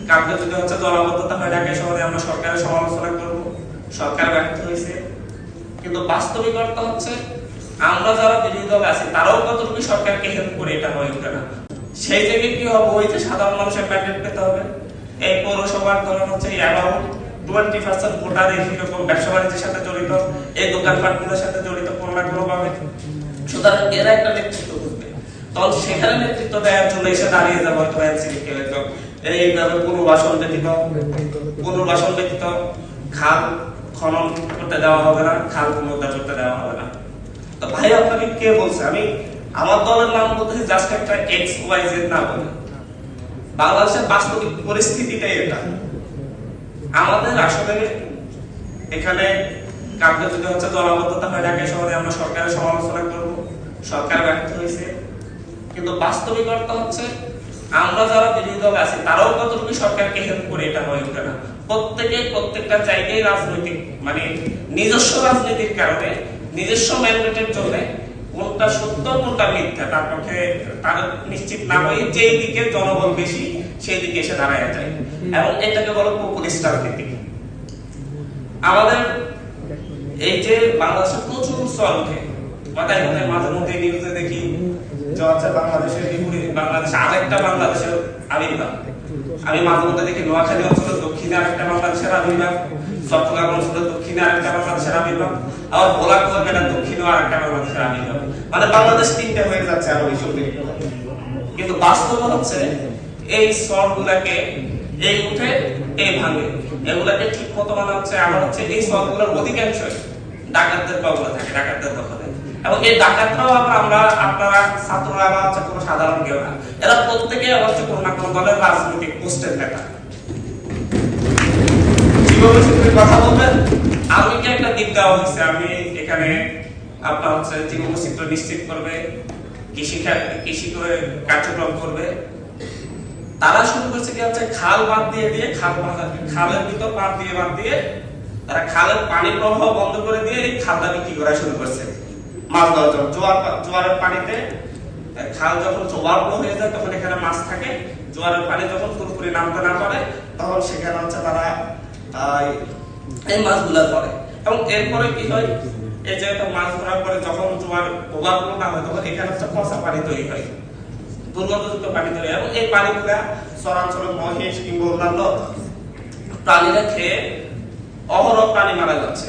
কালকে যদি হচ্ছে জলাবদ্ধতা হয় ঢাকা শহরে, আমরা সরকারের সমালোচনা করব, সরকার ব্যর্থ হয়েছে। কিন্তু বাস্তবিকতা হচ্ছে আমরা যারা বিরোধী দল আছি তারাও কতটুকু সরকারকে হেল্প করে এটা হয়ে ওঠে না। সেই জায়গায় কি হবে, ওই যে সাধারণ মানুষের ম্যান্ডেট পেতে হবে। এই পৌরসভার ধরেন হচ্ছে অ্যাবাউট 20% ভোটার এরকম ব্যবসা বাণিজ্যের সাথে জড়িত, এই দোকানপাটগুলোর সাথে জড়িত কোনো না কোনো ভাবে। সুতরাং এরা একটা নেতৃত্ব বুঝবে, তখন সেখানে নেতৃত্ব দেওয়ার জন্য এসে দাঁড়িয়ে যাবে হয়তো এনসিপি কেউ একদম এইভাবে পুনর্বাসন ব্যতীত খাল খনন করতে দেওয়া হবে না, খাল পুনরুদ্ধার করতে দেওয়া হবে না। তো ভাই আপনাকে কে বলছে? আমি আমার দলের নাম বলতেছি জাস্ট একটা XYZ না বলে। বাংলাদেশের বাস্তবিক পরিস্থিতিটাই এটা। আমাদের আসলে এখানে কালকে যদি হচ্ছে জলাবদ্ধতা হয় ঢাকা শহরে, আমরা সরকারের সমালোচনা করব, সরকার ব্যর্থ হয়েছে। কিন্তু বাস্তবিকতা হচ্ছে আমরা যারা বিরোধী দল আছি তারাও কতটুকু সরকারকে হেল্প করে এটা হয়ে ওঠে না। প্রত্যেকটা জায়গায় রাজনৈতিক মানে নিজস্ব রাজনীতির কারণে, নিজস্ব ম্যান্ডেটের জন্য কোনটা সত্য কোনটা মিথ্যা তার পক্ষে তার নিশ্চিত না হয়ে যেই দিকে জনবল বেশি সেই দিকে এসে দাঁড়ায় যায়, এবং এটাকে বলো পপুলিস্ট রাজনীতি। আমাদের এই যে বাংলাদেশে প্রচুর চর ওঠে, মাথায় মাঝে মধ্যে নিউজে দেখি যে হচ্ছে বাংলাদেশের বিপরীত বাংলাদেশে আরেকটা বাংলাদেশের আবির্ভাব। আমি মাঝে মধ্যে দেখি নোয়াখালী অঞ্চলের দক্ষিণে আরেকটা বাংলাদেশের আবির্ভাব, চট্টগ্রাম অঞ্চলের দক্ষিণে আরেকটা বাংলাদেশের আবির্ভাব, আবার ভোলা কুয়াকাটার দক্ষিণে আরেকটা বাংলাদেশের আবির্ভাব। মানে বাংলাদেশ তিনটে হয়ে যাচ্ছে আরো বেশি। কিন্তু বাস্তব হচ্ছে এই স্তরগুলোকে এই উঠে এই ভাঙে, এগুলাকে ঠিক মতো মানে হচ্ছে আমার হচ্ছে এই স্তরগুলোর অধিকাংশ ডাকাতদের পাওয়া থাকে, ডাকাতদের দখলে। এবং এই ডাকাতরাও আমরা আপনারা ছাত্ররা বা হচ্ছে কোনো সাধারণ কেউ না, এরা প্রত্যেকে হচ্ছে কোনো না কোনো দলের রাজনৈতিক পোস্টের নেতা। জীববৈচিত্র্যের কথা বলবেন, আমি কি একটা দিক দেওয়া হয়েছে, আমি এখানে আপনার হচ্ছে জীববৈচিত্র্য নিশ্চিত করবে, কৃষি করে কার্যক্রম করবে। তারা শুরু করছে কি হচ্ছে খাল বাদ দিয়ে খালের ভিতর বাদ দিয়ে তারা খালের পানি প্রবাহ বন্ধ করে দিয়ে এই খালটা বিক্রি করা শুরু করছে। মাছ ধরার জন্য জোয়ারের পানিতে খাল যখন ওভারফ্লো হয়ে যায় তখন এখানে মাছ থাকে, জোয়ারের পানি যখন পুরোপুরি নামতে না পারে তখন সেখানে হচ্ছে তারা এই মাছগুলা ধরে। এবং এরপরে কি হয়, এই যে মাছ ধরার পরে যখন জোয়ার ওভারফ্লো না হয় তখন এখানে হচ্ছে পচা পানি তৈরি হয়, দুর্গন্ধযুক্ত পানি তৈরি। এবং এই পানিগুলা চরাঞ্চলের মহিষ কিংবা অন্যান্য প্রাণীরা খেয়ে অহরহ প্রাণী মারা যাচ্ছে।